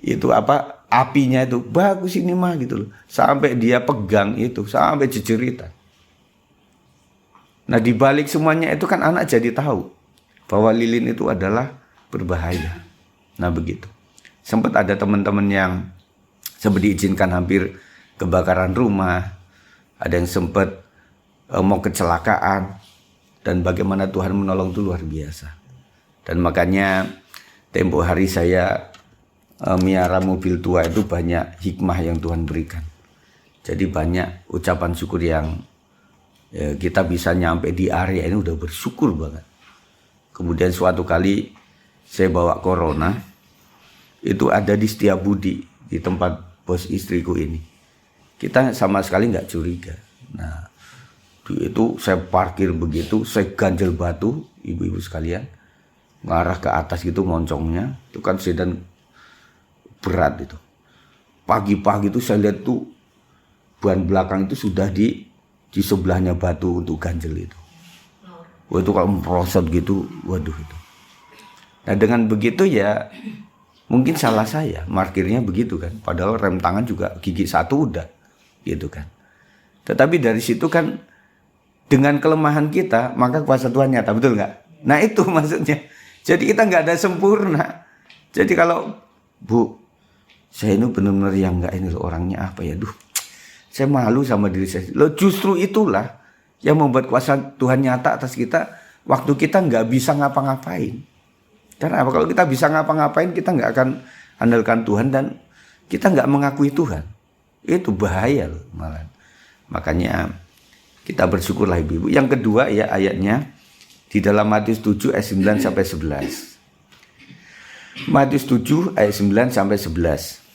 Itu apa, apinya itu. Bagus ini mah gitu loh. Sampai dia pegang itu, sampai jejeritan. Nah, dibalik semuanya itu kan anak jadi tahu bahwa lilin itu adalah berbahaya. Nah, begitu. Sempat ada teman-teman yang sempat diizinkan hampir kebakaran rumah. Ada yang sempat mau kecelakaan. Dan bagaimana Tuhan menolong itu luar biasa. Dan makanya tempo hari saya miara mobil tua itu banyak hikmah yang Tuhan berikan. Jadi banyak ucapan syukur yang kita bisa nyampe di area ini udah bersyukur banget. Kemudian suatu kali saya bawa Corona. Itu ada di Setiabudi, di tempat bos istriku ini. Kita sama sekali nggak curiga. Nah, itu saya parkir begitu, saya ganjel batu, ibu-ibu sekalian, ngarah ke atas gitu moncongnya. Itu kan sedan berat itu. Pagi-pagi itu saya lihat tuh ban belakang itu sudah di sebelahnya batu untuk ganjel itu. Wah, itu kalau merosot gitu, waduh itu. Nah, dengan begitu ya mungkin salah saya, parkirnya begitu kan. Padahal rem tangan juga gigi satu udah, gitu kan. Tetapi dari situ kan dengan kelemahan kita, maka kuasa Tuhan nyata, betul nggak? Nah itu maksudnya. Jadi kita nggak ada sempurna. Jadi kalau, Bu, saya ini benar-benar yang nggak ini loh, orangnya apa ya, saya malu sama diri saya. Loh, justru itulah yang membuat kuasa Tuhan nyata atas kita, waktu kita nggak bisa ngapa-ngapain. Karena apa? Kalau kita bisa ngapa-ngapain, kita nggak akan andalkan Tuhan dan kita nggak mengakui Tuhan. Itu bahaya loh malah. Makanya kita bersyukurlah ibu-ibu. Yang kedua ya ayatnya di dalam Matius 7 ayat 9 sampai 11. Matius 7 ayat 9 sampai 11.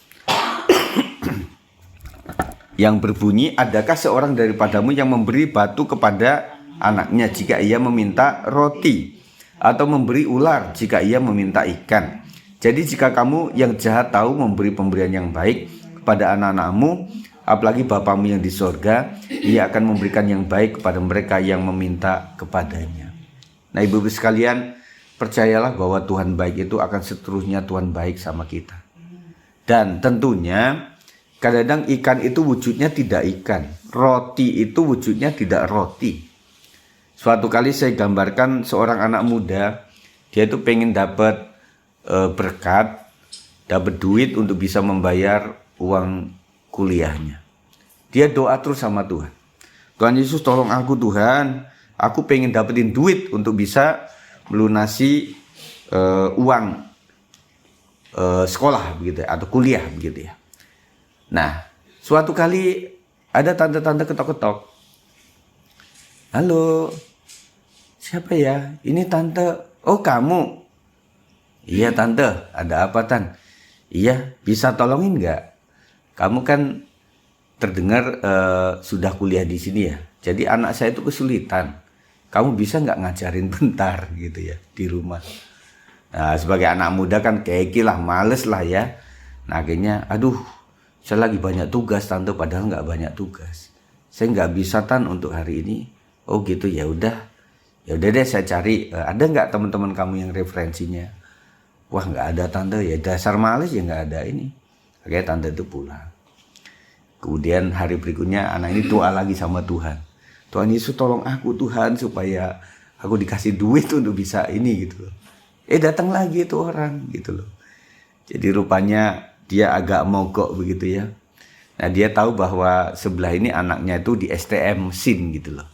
Yang berbunyi, adakah seorang daripadamu yang memberi batu kepada anaknya jika ia meminta roti? Atau memberi ular jika ia meminta ikan. Jadi jika kamu yang jahat tahu memberi pemberian yang baik kepada anak-anakmu, apalagi Bapamu yang di sorga, ia akan memberikan yang baik kepada mereka yang meminta kepadanya. Nah, ibu-ibu sekalian, percayalah bahwa Tuhan baik itu akan seterusnya Tuhan baik sama kita. Dan tentunya kadang-kadang ikan itu wujudnya tidak ikan, roti itu wujudnya tidak roti. Suatu kali saya gambarkan seorang anak muda, dia itu pengen dapat berkat, dapat duit untuk bisa membayar uang kuliahnya. Dia doa terus sama Tuhan. Tuhan Yesus, tolong aku Tuhan, aku pengen dapetin duit untuk bisa melunasi uang sekolah begitu ya, atau kuliah begitu ya. Nah, suatu kali ada tante-tante ketok-ketok. Halo, siapa ya? Ini tante. Oh, kamu? Iya tante, ada apa Tan? Iya, bisa tolongin nggak? Kamu kan terdengar sudah kuliah di sini ya. Jadi anak saya itu kesulitan. Kamu bisa nggak ngajarin bentar gitu ya di rumah? Nah, sebagai anak muda kan keki lah, males lah ya. Nah, akhirnya, aduh, saya lagi banyak tugas tante, padahal nggak banyak tugas. Saya nggak bisa Tan untuk hari ini. Oh gitu, ya udah deh saya cari. Ada nggak teman-teman kamu yang referensinya? Wah nggak ada tante, ya dasar males ya nggak ada ini. Akhirnya tante itu pulang. Kemudian hari berikutnya anak ini doa lagi sama Tuhan. Tuhan Yesus tolong aku Tuhan supaya aku dikasih duit untuk bisa ini gitu loh. Datang lagi itu orang gitu loh. Jadi rupanya dia agak mogok begitu ya. Nah dia tahu bahwa sebelah ini anaknya itu di STM mesin gitu loh.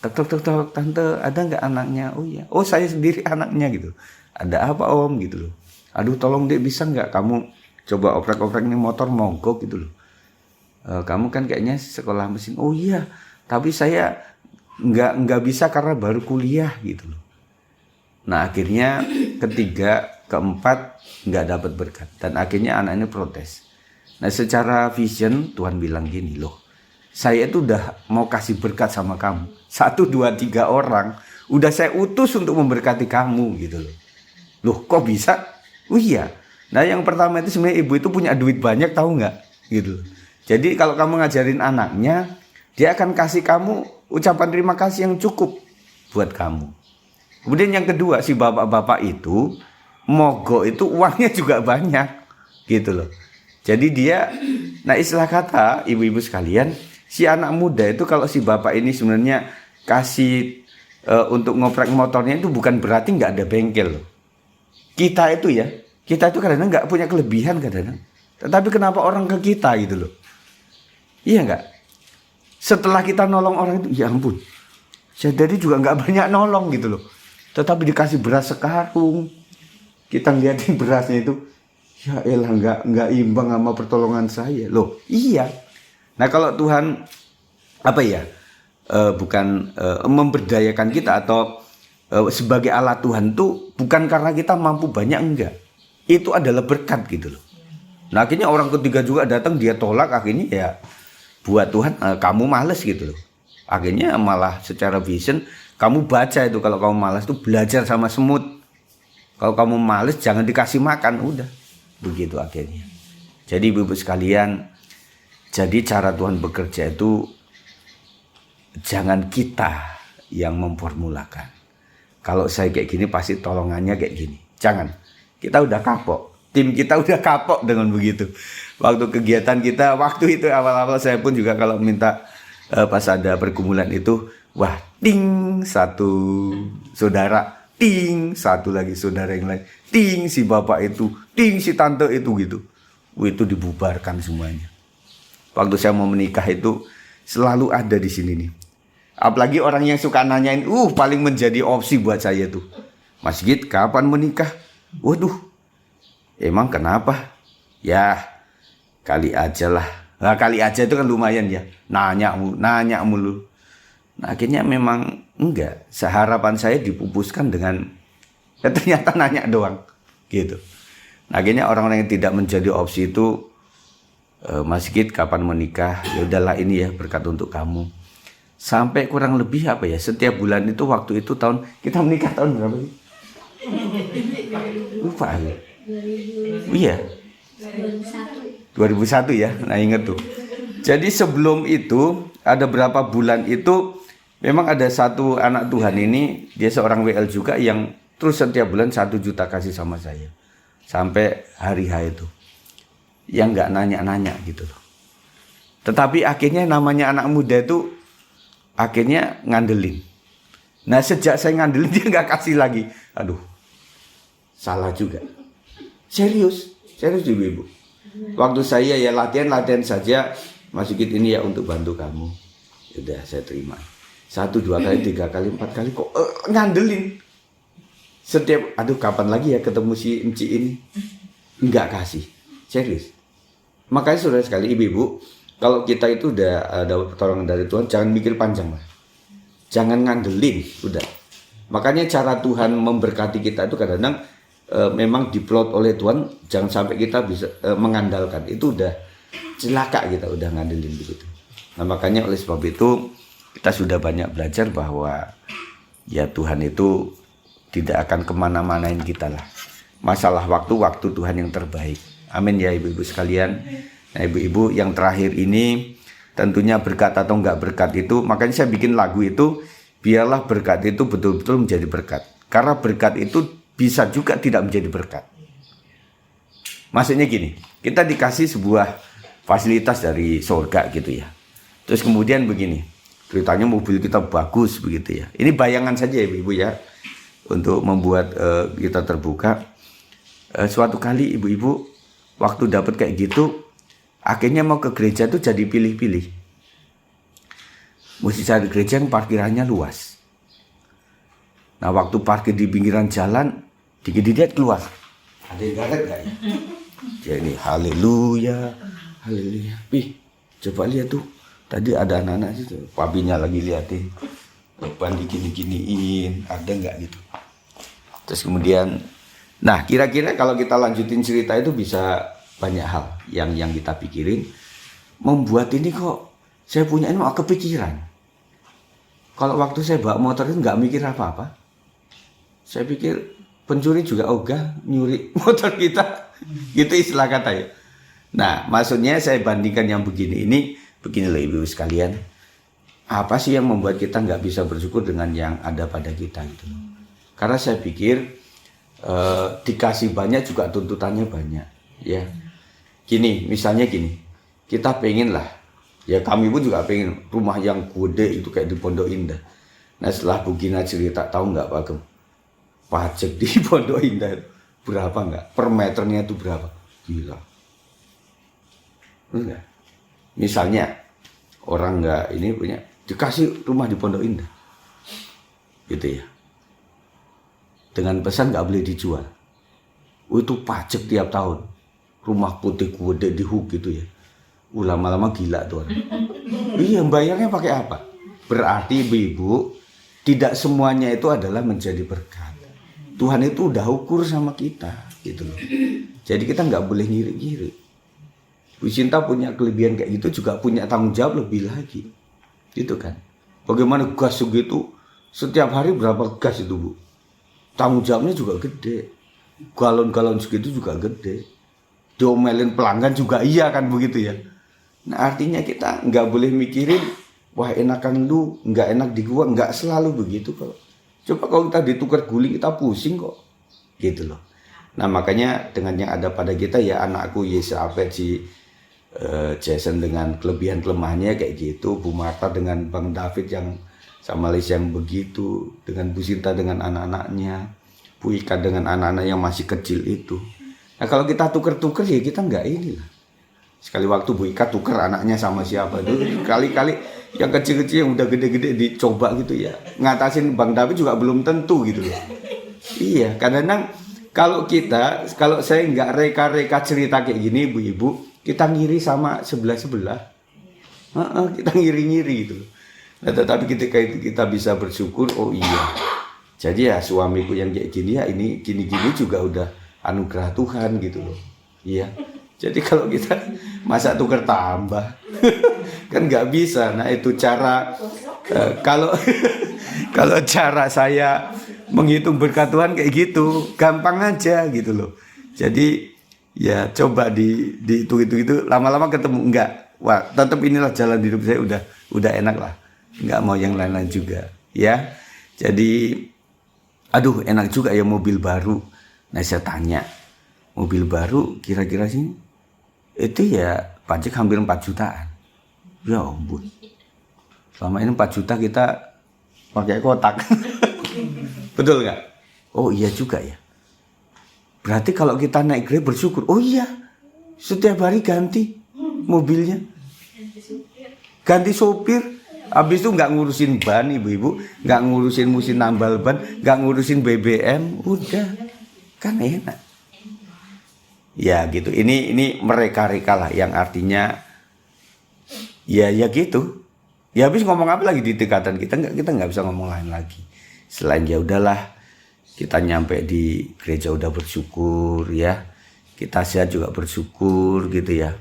Tok tok tok tok, tante ada nggak anaknya? Oh iya, oh saya sendiri anaknya gitu. Ada apa om gitu loh. Aduh tolong dek bisa nggak kamu coba oprek-oprek ini motor mogok gitu loh. Kamu kan kayaknya sekolah mesin. Oh iya, tapi saya nggak bisa karena baru kuliah gitu loh. Nah akhirnya ketiga, keempat nggak dapat berkat dan akhirnya anak ini protes. Nah secara vision Tuhan bilang gini loh, saya itu udah mau kasih berkat sama kamu 1, 2, 3 orang udah saya utus untuk memberkati kamu gitu loh. Loh kok bisa? Oh iya. Nah yang pertama itu sebenarnya ibu itu punya duit banyak tahu nggak gitu loh. Jadi kalau kamu ngajarin anaknya, dia akan kasih kamu ucapan terima kasih yang cukup buat kamu. Kemudian yang kedua, si bapak-bapak itu mogok itu uangnya juga banyak gitu loh. Jadi dia, nah istilah kata ibu-ibu sekalian, si anak muda itu kalau si bapak ini sebenarnya kasih untuk ngoprek motornya itu bukan berarti nggak ada bengkel loh. Kita itu kadang-kadang nggak punya kelebihan kadang-kadang. Tetapi kenapa orang ke kita gitu loh? Iya nggak? Setelah kita nolong orang itu, ya ampun, saya tadi juga nggak banyak nolong gitu loh. Tetapi dikasih beras sekarung, kita ngeliatin berasnya itu, ya elah nggak imbang sama pertolongan saya loh. Iya. Nah kalau Tuhan memberdayakan kita atau sebagai alat Tuhan tuh bukan karena kita mampu banyak, enggak. Itu adalah berkat gitu loh. Nah akhirnya orang ketiga juga datang, dia tolak, akhirnya ya buat Tuhan kamu males gitu loh. Akhirnya malah secara vision kamu baca itu, kalau kamu malas tuh belajar sama semut. Kalau kamu males jangan dikasih makan, udah. Begitu akhirnya. Jadi ibu-ibu sekalian, jadi cara Tuhan bekerja itu jangan kita yang memformulakan. Kalau saya kayak gini pasti tolongannya kayak gini. Jangan. Kita udah kapok. Tim kita udah kapok dengan begitu. Waktu kegiatan kita, waktu itu awal-awal saya pun juga kalau minta pas ada pergumulan itu, wah ting satu saudara, ting satu lagi saudara yang lain, ting si bapak itu, ting si tante itu gitu. Itu dibubarkan semuanya. Waktu saya mau menikah itu selalu ada di sini nih. Apalagi orang yang suka nanyain, paling menjadi opsi buat saya tuh. Mas Git, kapan menikah? Waduh, emang kenapa? Ya, kali aja lah. Nah, kali aja itu kan lumayan ya. Nanya mulu. Nah, akhirnya memang enggak. Seharapan saya dipupuskan dengan ternyata nanya doang. Gitu. Nah, akhirnya orang-orang yang tidak menjadi opsi itu, Mas Git kapan menikah? Ya udahlah ini ya berkat untuk kamu. Sampai kurang lebih setiap bulan itu waktu itu kita menikah tahun berapa sih? Lupa ya. Iya. 2001 ya. Nah ingat tuh. Jadi sebelum itu ada berapa bulan itu memang ada satu anak Tuhan ini, dia seorang WL juga yang terus setiap bulan 1 juta kasih sama saya. Sampai hari H itu. Yang nggak nanya-nanya gitu loh. Tetapi akhirnya namanya anak muda itu akhirnya ngandelin. Nah sejak saya ngandelin dia nggak kasih lagi. Aduh, salah juga. Serius ibu-ibu. Waktu saya ya latihan saja, Mas Sigit ini ya untuk bantu kamu. Udah saya terima. 1, 2 kali, 3 kali, 4 kali kok ngandelin. Setiap, aduh kapan lagi ya ketemu si Enci ini? Enggak kasih. Serius. Makanya saudara sekali ibu-ibu, kalau kita itu udah ada pertolongan dari Tuhan, jangan mikir panjang lah. Jangan ngandelin, udah. Makanya cara Tuhan memberkati kita itu kadang-kadang memang diplot oleh Tuhan, jangan sampai kita bisa mengandalkan. Itu udah celaka kita udah ngandelin begitu. Nah makanya oleh sebab itu kita sudah banyak belajar bahwa ya Tuhan itu tidak akan kemana-manain kita lah. Masalah waktu Tuhan yang terbaik. Amin ya ibu-ibu sekalian. Nah ibu-ibu yang terakhir ini tentunya berkat atau enggak berkat itu, makanya saya bikin lagu itu, biarlah berkat itu betul-betul menjadi berkat. Karena berkat itu bisa juga tidak menjadi berkat. Maksudnya gini, kita dikasih sebuah fasilitas dari surga gitu ya. Terus kemudian begini, ceritanya mobil kita bagus begitu ya. Ini bayangan saja ya ibu-ibu ya, untuk membuat kita terbuka. suatu kali ibu-ibu waktu dapat kayak gitu, akhirnya mau ke gereja tuh jadi pilih-pilih. Mesti cari gereja yang parkirannya luas. Nah waktu parkir di pinggiran jalan, dikit-dikit keluar. Ada yang garet gak ya? Jadi haleluya, haleluya. Pih, coba lihat tuh. Tadi ada anak-anak situ, papinya lagi liatin. Depan digini-giniin, ada nggak gitu. Terus kemudian, nah kira-kira kalau kita lanjutin cerita itu bisa banyak hal yang kita pikirin. Membuat ini kok saya punya ini mau kepikiran. Kalau waktu saya bawa motor itu nggak mikir apa-apa. Saya pikir pencuri juga ogah nyuri motor kita. Gitu istilah kata ya. Nah maksudnya saya bandingkan yang begini ini. Begini loh ibu sekalian, apa sih yang membuat kita nggak bisa bersyukur dengan yang ada pada kita gitu? Karena saya pikir dikasih banyak juga tuntutannya banyak, ya. Gini, misalnya gini, kita pengen lah, ya kami pun juga pengen rumah yang gede itu kayak di Pondok Indah. Nah setelah Bu Gina cerita, tahu nggak Pak Gem, pajak di Pondok Indah itu berapa nggak? Per meternya itu berapa? Gila, enggak? Misalnya orang nggak ini punya dikasih rumah di Pondok Indah, gitu ya. Dengan pesan nggak boleh dijual. Itu pajak tiap tahun. Rumah putih gede di Huk gitu ya. Lama-lama gila tuh orang. Iya, bayarnya pakai apa? Berarti ibu tidak semuanya itu adalah menjadi berkat. Tuhan itu udah ukur sama kita, gitu loh. Jadi kita nggak boleh ngiri-ngiri. Bu Cinta punya kelebihan kayak gitu juga punya tanggung jawab lebih lagi, gitu kan? Bagaimana gas segitu setiap hari berapa gas itu Bu? Tanggung jawabnya juga gede, galon-galon segitu juga gede, diomelin pelanggan juga iya kan begitu ya? Nah artinya kita nggak boleh mikirin wah enakan lu, nggak enak di gua, nggak selalu begitu kok. Coba kalau kita ditukar guling kita pusing kok, gitu loh. Nah makanya dengan yang ada pada kita ya anakku Yesafet si Jason dengan kelebihan kelemahannya kayak gitu, Bu Marta dengan Bang David yang sama Lisa yang begitu, dengan Bu Sinta dengan anak-anaknya, Bu Ika dengan anak-anak yang masih kecil itu. Nah kalau kita tuker-tuker ya kita nggak inilah. Sekali waktu Bu Ika tuker anaknya sama siapa itu, kali-kali yang kecil-kecil yang udah gede-gede dicoba gitu ya. Ngatasin Bang David juga belum tentu gitu loh. Iya, kadang-kadang kalau saya nggak reka-reka cerita kayak gini ibu-ibu, kita ngiri sama sebelah-sebelah. Kita ngiri-ngiri gitu loh. Nah, tetapi ketika kita bisa bersyukur, oh iya. Jadi ya suamiku yang kayak gini ya ini gini-gini juga udah anugerah Tuhan gitu loh. Iya. Jadi kalau kita masa tuker tambah kan nggak bisa. Nah itu cara kalau cara saya menghitung berkat Tuhan kayak gitu gampang aja gitu loh. Jadi ya coba dihitung-hitung itu lama-lama ketemu enggak. Wah tetap inilah jalan hidup saya udah enak lah. Enggak mau yang lain-lain juga ya. Jadi aduh enak juga ya mobil baru. Nah saya tanya mobil baru kira-kira sih itu ya pajak hampir 4 jutaan. Ya ampun. Selama ini 4 juta kita pakai kotak. Betul nggak? Oh iya juga ya. Berarti kalau kita naik Grab bersyukur. Oh iya. Setiap hari ganti mobilnya. Ganti sopir. Habis itu nggak ngurusin ban ibu-ibu. Nggak ngurusin mesin nambal ban. Nggak ngurusin BBM. Udah. Kan enak. Ya gitu, ini mereka-reka lah yang artinya ya gitu. Ya habis ngomong apa lagi di dekatan kita nggak bisa ngomong lain lagi. Selain ya udahlah kita nyampe di gereja udah bersyukur ya. Kita sehat juga bersyukur gitu ya.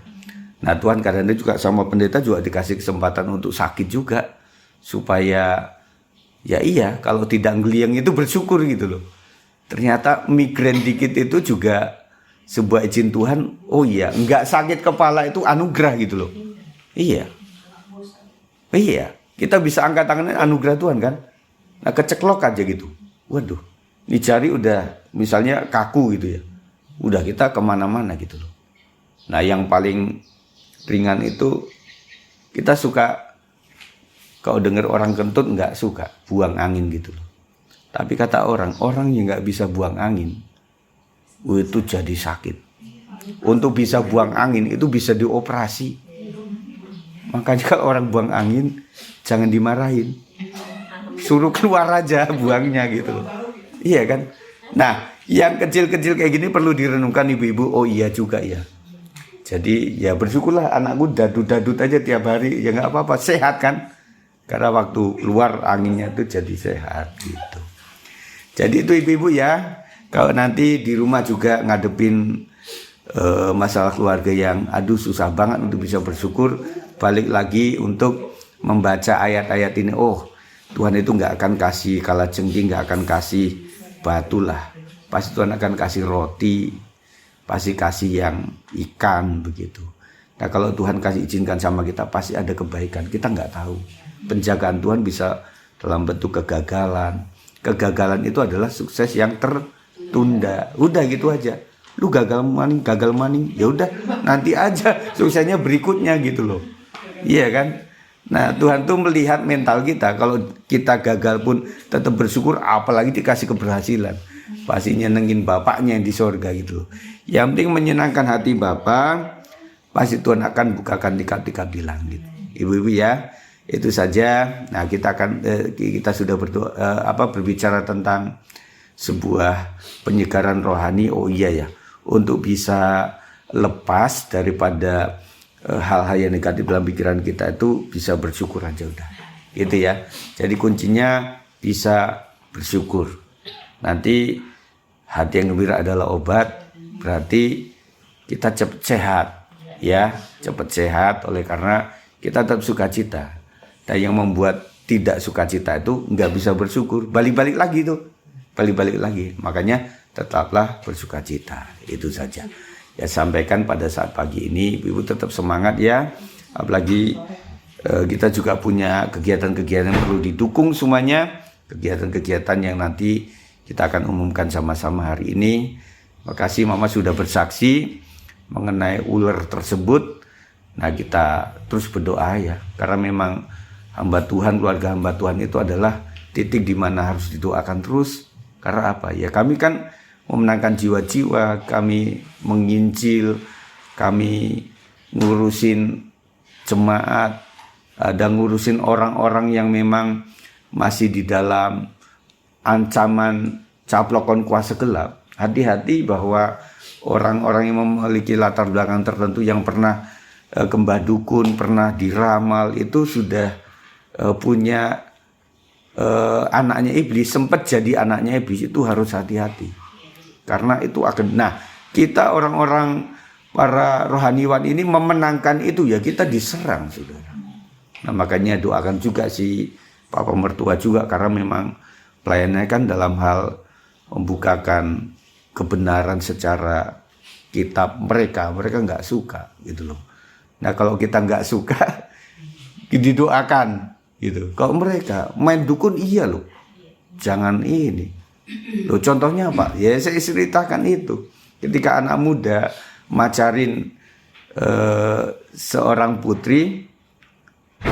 Nah Tuhan kadang-kadang juga sama pendeta juga dikasih kesempatan untuk sakit juga supaya ya iya kalau tidak ngeliyang itu bersyukur gitu loh. Ternyata migrain dikit itu juga sebuah izin Tuhan. Oh iya, nggak sakit kepala itu anugerah gitu loh. Iya, kita bisa angkat tangannya anugerah Tuhan kan. Nah keceklok aja gitu. Waduh, ini jari udah misalnya kaku gitu ya. Udah kita kemana-mana gitu loh. Nah yang paling ringan itu kita suka kalau dengar orang kentut nggak suka buang angin gitu loh. Tapi kata orang yang nggak bisa buang angin itu jadi sakit. Untuk bisa buang angin itu bisa dioperasi. Makanya kalau orang buang angin jangan dimarahin, suruh keluar aja buangnya gitu loh. Iya kan? Nah, yang kecil-kecil kayak gini perlu direnungkan ibu-ibu. Oh iya juga ya. Jadi ya bersyukurlah anakku dadut-dadut aja tiap hari, ya nggak apa-apa, sehat kan? Karena waktu keluar anginnya itu jadi sehat gitu. Jadi itu ibu-ibu ya, kalau nanti di rumah juga ngadepin masalah keluarga yang aduh susah banget untuk bisa bersyukur, balik lagi untuk membaca ayat-ayat ini. Oh, Tuhan itu nggak akan kasih kalajengking, nggak akan kasih batu lah, pasti Tuhan akan kasih roti, pasti kasih yang ikan begitu. Nah kalau Tuhan kasih izinkan sama kita pasti ada kebaikan, kita nggak tahu. Penjagaan Tuhan bisa dalam bentuk kegagalan. Kegagalan itu adalah sukses yang tertunda. Udah gitu aja. Lu gagal maning, ya udah nanti aja suksesnya berikutnya gitu loh. Iya kan? Nah Tuhan tuh melihat mental kita. Kalau kita gagal pun tetap bersyukur, apalagi dikasih keberhasilan. Pasti nyenengin bapaknya yang di sorga gitu loh. Yang penting menyenangkan hati Bapa, pasti Tuhan akan bukakan tiga bilang gitu. Ibu-ibu ya, itu saja. Nah kita sudah berbicara tentang sebuah penyegaran rohani. Oh iya ya, untuk bisa lepas daripada hal-hal yang negatif dalam pikiran kita itu bisa bersyukur aja udah. Gitu ya. Jadi kuncinya bisa bersyukur. Nanti hati yang gembira adalah obat, berarti kita cepat sehat, ya, cepat sehat oleh karena kita tetap sukacita. Dan yang membuat tidak sukacita itu nggak bisa bersyukur, balik-balik lagi tuh, balik-balik lagi. Makanya tetaplah bersukacita, itu saja. Ya sampaikan pada saat pagi ini, ibu tetap semangat ya, apalagi kita juga punya kegiatan-kegiatan yang perlu didukung semuanya, kegiatan-kegiatan yang nanti kita akan umumkan sama-sama hari ini. Makasih Mama sudah bersaksi mengenai ular tersebut. Nah kita terus berdoa ya, karena memang hamba Tuhan, keluarga hamba Tuhan itu adalah titik di mana harus didoakan terus. Karena apa? Ya kami kan memenangkan jiwa-jiwa, kami menginjil, kami ngurusin jemaat, dan ngurusin orang-orang yang memang masih di dalam ancaman caplokon kuasa gelap. Hati-hati bahwa orang-orang yang memiliki latar belakang tertentu yang pernah kembah dukun, pernah diramal, itu sudah punya anaknya iblis, sempat jadi anaknya iblis, itu harus hati-hati. Karena itu akan, nah kita orang-orang para rohaniwan ini memenangkan itu ya, kita diserang saudara. Nah makanya doakan juga si Papa mertua juga, karena memang pelayanannya kan dalam hal membukakan kebenaran secara kitab mereka nggak suka gitu loh. Nah kalau kita nggak suka didoakan gitu. Kalau mereka main dukun iya loh, jangan ini loh. Contohnya apa? Ya saya ceritakan itu. Ketika anak muda macarin seorang putri,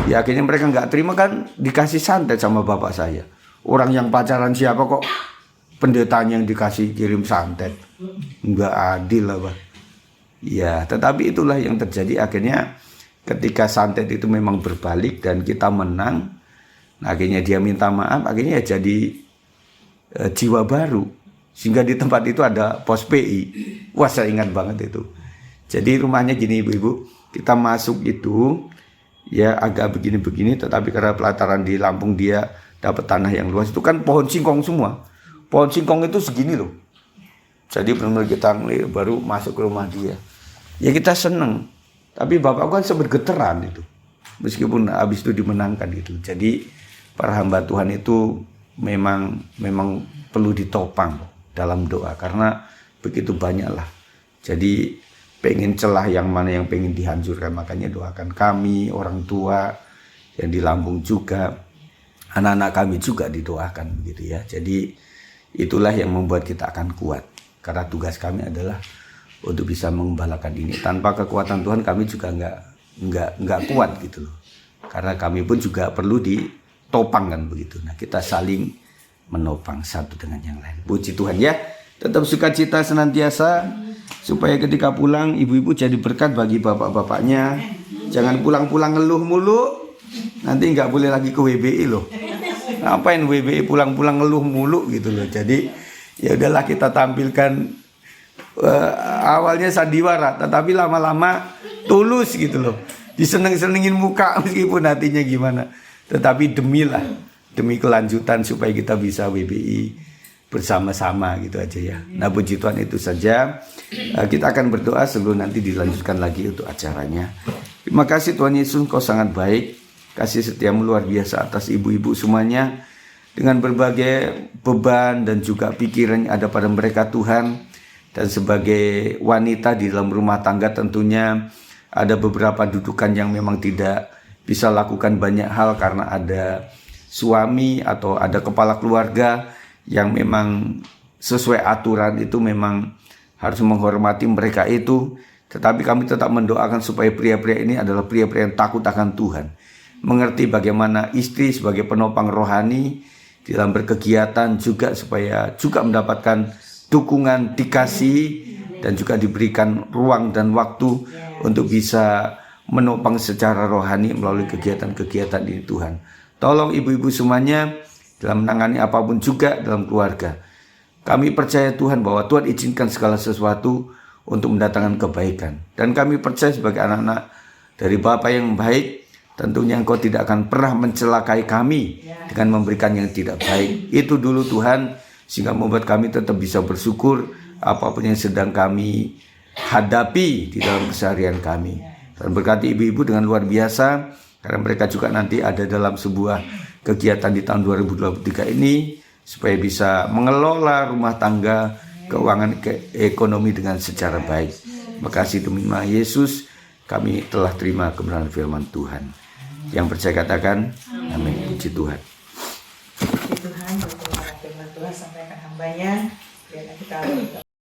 ya akhirnya mereka nggak terima kan, dikasih santet sama bapak saya. Orang yang pacaran siapa kok pendetanya yang dikasih kirim santet? Nggak adil lah Pak. Ya tetapi itulah yang terjadi. Akhirnya ketika santet itu memang berbalik dan kita menang, nah, akhirnya dia minta maaf, akhirnya ya jadi jiwa baru. Sehingga di tempat itu ada pos PI. Wah saya ingat banget itu. Jadi rumahnya gini ibu-ibu, kita masuk itu ya agak begini-begini, tetapi karena pelataran di Lampung dia dapat tanah yang luas, itu kan pohon singkong semua. Pohon singkong itu segini loh. Jadi benar-benar kita baru masuk ke rumah dia. Ya kita seneng. Tapi bapakku kan sempat geteran itu. Meskipun habis itu dimenangkan gitu. Jadi para hamba Tuhan itu memang perlu ditopang dalam doa. Karena begitu banyak lah. Jadi pengen celah yang mana yang pengen dihancurkan. Makanya doakan kami, orang tua yang di Lampung juga. Anak-anak kami juga didoakan gitu ya. Jadi itulah yang membuat kita akan kuat. Karena tugas kami adalah untuk bisa mengembalakan ini. Tanpa kekuatan Tuhan kami juga nggak kuat gitu loh. Karena kami pun juga perlu ditopang kan begitu. Nah kita saling menopang satu dengan yang lain. Puji Tuhan ya. tetap sukacita senantiasa, supaya ketika pulang ibu-ibu jadi berkat bagi bapak-bapaknya. Jangan pulang-pulang ngeluh mulu, nanti nggak boleh lagi ke WBI loh. Ngapain WBI pulang-pulang ngeluh mulu gitu loh. Jadi ya udahlah, kita tampilkan awalnya sandiwara, tetapi lama-lama tulus gitu loh. Diseneng-senengin muka meskipun hatinya gimana. Tetapi demi kelanjutan supaya kita bisa WBI bersama-sama gitu aja ya. Nah puji Tuhan, itu saja. Kita akan berdoa sebelum nanti dilanjutkan lagi untuk acaranya. Terima kasih Tuhan Yesus, Kau sangat baik. Kasih setiamu luar biasa atas ibu-ibu semuanya. Dengan berbagai beban dan juga pikiran yang ada pada mereka Tuhan. Dan sebagai wanita di dalam rumah tangga tentunya ada beberapa dudukan yang memang tidak bisa lakukan banyak hal karena ada suami atau ada kepala keluarga yang memang sesuai aturan itu memang harus menghormati mereka itu. Tetapi kami tetap mendoakan supaya pria-pria ini adalah pria-pria yang takut akan Tuhan, mengerti bagaimana istri sebagai penopang rohani di dalam berkegiatan juga, supaya juga mendapatkan dukungan, dikasih, dan juga diberikan ruang dan waktu untuk bisa menopang secara rohani melalui kegiatan-kegiatan ini Tuhan. Tolong ibu-ibu semuanya dalam menangani apapun juga dalam keluarga. Kami percaya Tuhan bahwa Tuhan izinkan segala sesuatu untuk mendatangkan kebaikan. Dan kami percaya sebagai anak-anak dari Bapa yang baik, tentunya Engkau tidak akan pernah mencelakai kami dengan memberikan yang tidak baik. Itu dulu Tuhan, sehingga membuat kami tetap bisa bersyukur apapun yang sedang kami hadapi di dalam keseharian kami. Dan berkati ibu-ibu dengan luar biasa, karena mereka juga nanti ada dalam sebuah kegiatan di tahun 2023 ini, supaya bisa mengelola rumah tangga, keuangan, ekonomi dengan secara baik. Terima kasih demi nama Yesus, kami telah terima kebenaran firman Tuhan. Yang percaya katakan, amin. Puji Tuhan. Puji Tuhan, firman Tuhan sampaikan hambanya, biarlah kita